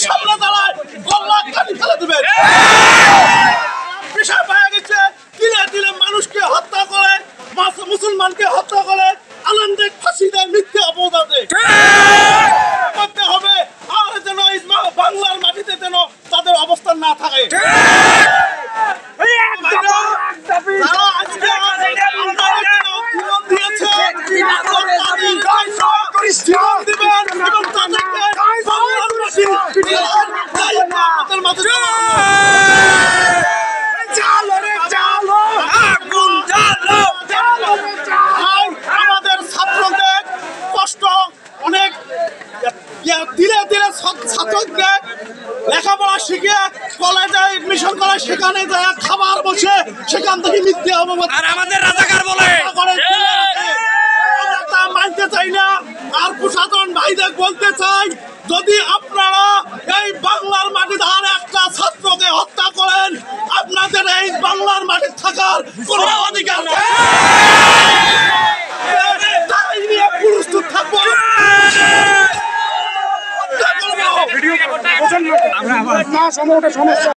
সামনে দাঁড়ায় গলা কাটি ফেলে দেবেন। বিষয় পাওয়া গেছে দিলে দিলে মানুষকে হত্যা করে, মুসলমানকে হত্যা করে, আনন্দের ফাঁসি দেয়, মিথ্যে অপবাদ দেয়। করতে হবে আর যেন এই বাংলার মাটিতে যেন তাদের অবস্থান না থাকে। আমাদের ছাত্রদের কষ্ট অনেক, ধীরে ধীরে ছাত্রদের লেখাপড়া শিখে কলেজে এডমিশন করে, সেখানে যায় খাবার বসে, সেখান থেকে মিথ্যে অপবাদ আর আমাদের রাজাকার বলে তা মানতে চাই না। আর প্রশাসন ভাইদের বলতে চাই, যদি আপনারা এই বাংলার মাটিতে আর একটা ছাত্রকে হত্যা করেন, আপনাদের এই বাংলার মাটি থাকার কোনো অধিকার নেই। তাই নিয়ে প্রস্তুত থাকবো। আমরা সমস্যা